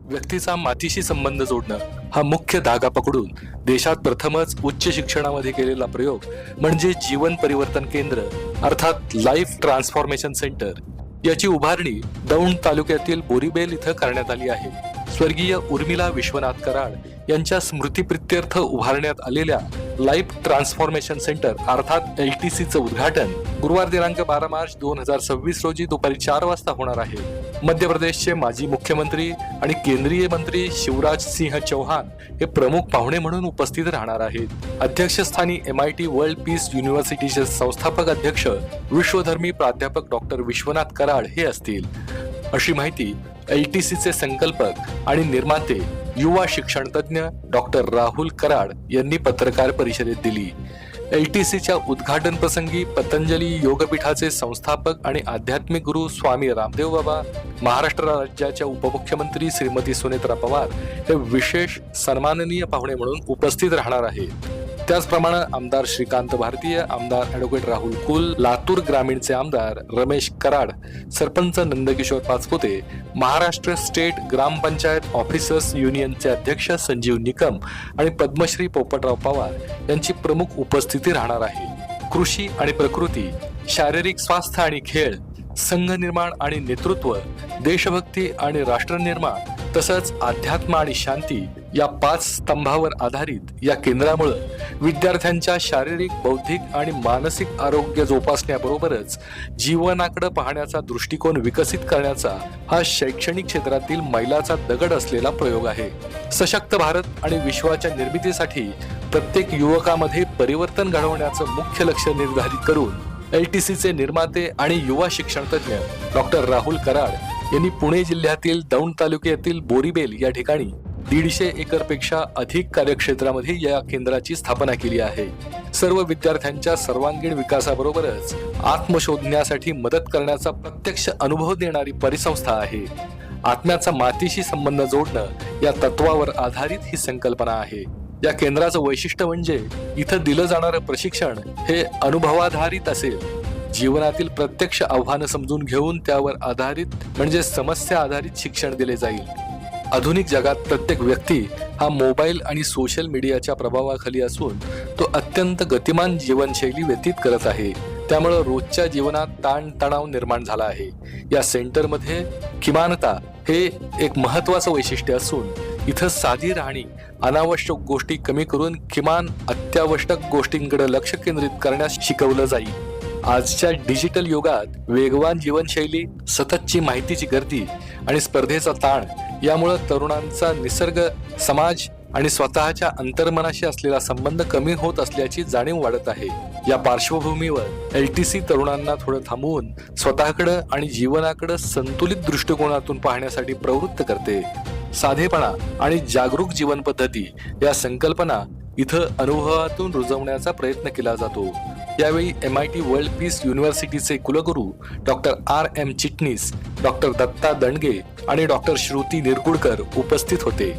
व्यक्तीचा मातीशी संबंध जोडणं हा मुख्य धागा पकडून देशात प्रथमच उच्च शिक्षणामध्ये केलेला प्रयोग म्हणजे जीवन परिवर्तन केंद्र अर्थात लाईफ ट्रान्सफॉर्मेशन सेंटर याची उभारणी दौंड तालुक्यातील बोरीबेल इथं करण्यात आली आहे। स्वर्गीय उर्मिला विश्वनाथ कराड यांच्या स्मृतिप्रित्यर्थ उभारण्यात आलेल्या लाईफ ट्रान्सफॉर्मेशन सेंटर अर्थात LTCचं उद्घाटन गुरुवार दिनांक 12 मार्च 2026 रोजी दुपारी 4 वाजता होणार आहे। मध्य प्रदेशचे माजी मुख्यमंत्री आणि केंद्रीय मंत्री शिवराज सिंह चौहान हे प्रमुख पाहुणे म्हणून उपस्थित राहणार आहेत। अध्यक्षस्थानी MIT वर्ल्ड पीस युनिव्हर्सिटीचे संस्थापक अध्यक्ष विश्वधर्मी प्राध्यापक डॉक्टर विश्वनाथ कराड हे असतील, अशी माहिती LTCचे संकल्पक आणि निर्माते युवा शिक्षण तज्ञ डॉक्टर राहुल कराड यांनी पत्रकार परिषदेत दिली। LTCच्या उद्घाटन प्रसंगी पतंजली योगपीठाचे संस्थापक आणि आध्यात्मिक गुरु स्वामी रामदेव बाबा, महाराष्ट्र राज्याच्या उपमुख्यमंत्री श्रीमती सुनेत्रा पवार हे विशेष सन्माननीय पाहुणे म्हणून उपस्थित राहणार आहेत। त्याचप्रमाणे आमदार श्रीकांत भारतीय, आमदार ॲडव्होकेट राहुल कुल, लातूर ग्रामीणचे आमदार रमेश कराड, सरपंच नंदकिशोर पाचपुते, महाराष्ट्र स्टेट ग्रामपंचायत ऑफिसर्स युनियनचे अध्यक्ष संजीव निकम आणि पद्मश्री पोपटराव पवार यांची प्रमुख उपस्थिती राहणार आहे। कृषी आणि प्रकृती, शारीरिक स्वास्थ्य आणि खेळ, संघ निर्माण आणि नेतृत्व, देशभक्ती आणि राष्ट्रनिर्माण तसंच अध्यात्म आणि शांती या 5 स्तंभावर आधारित या केंद्रामुळे विद्यार्थ्यांच्या शारीरिक, बौद्धिक आणि मानसिक आरोग्य जोपासण्याबरोबरच जीवनाकडे पाहण्याचा दृष्टिकोन विकसित करण्याचा हा शैक्षणिक क्षेत्रातील मैलाचा दगड असलेला प्रयोग आहे। सशक्त भारत आणि विश्वाच्या निर्मितीसाठी प्रत्येक युवकामध्ये परिवर्तन घडवण्याचं मुख्य लक्ष्य निर्धारित करून LTCचे निर्माते आणि युवा शिक्षण तज्ञ डॉक्टर राहुल कराड यांनी पुणे जिल्ह्यातील दौंड तालुक्यातील बोरीबेल या ठिकाणी 150 एकरपेक्षा अधिक कार्यक्षेत्रामध्ये या केंद्राची स्थापना केली आहे। सर्व विद्यार्थ्यांच्या सर्वांगीण विकासाबरोबरच आत्मशोधण्यासाठी मदत करण्याचा प्रत्यक्ष अनुभव देणारी परिसंस्था आहे। आत्म्याचा मातीशी संबंध जोडणं या तत्वावर आधारित ही संकल्पना आहे। या केंद्राचं वैशिष्ट्य म्हणजे इथं दिलं जाणारं प्रशिक्षण हे अनुभवाधारित असेल। जीवनातील प्रत्यक्ष आव्हानं समजून घेऊन त्यावर आधारित म्हणजे समस्या आधारित शिक्षण दिले जाईल। आधुनिक जगात प्रत्येक व्यक्ती हा मोबाईल आणि सोशल मीडियाच्या प्रभावाखाली असून तो अत्यंत गतिमान जीवनशैली व्यतीत करत आहे। त्यामुळे रोजच्या जीवनात ताणतणाव निर्माण झाला आहे। या सेंटरमध्ये किमानता हे एक महत्त्वाचं वैशिष्ट्य असून इथं साधी राहणी, अनावश्यक गोष्टी कमी करून किमान अत्यावश्यक गोष्टींकडे लक्ष केंद्रित करण्यास शिकवलं जाईल। आजच्या डिजिटल युगात वेगवान जीवनशैली, सततची माहितीची गर्दी आणि स्पर्धेचा ताण यामुळे तरुणांचा निसर्ग, समाज आणि स्वतःच्या अंतर्मनाशी असलेला संबंध कमी होत असल्याची जाणीव वाढत आहे। या पार्श्वभूमीवर LTC तरुणांना थोडं थांबवून स्वतःकडे आणि जीवनाकडे संतुलित दृष्टिकोनातून पाहण्यासाठी प्रवृत्त करते। साधेपणा आणि जागरूक जीवन पद्धती या संकल्पना इथं अनुभवातून रुजवण्याचा प्रयत्न केला जातो। यावेळी MIT वर्ल्ड पीस युनिव्हर्सिटीचे कुलगुरू डॉक्टर RM चिटणीस, डॉक्टर दत्ता दंडगे आणि डॉक्टर श्रुती निरगुडकर उपस्थित होते।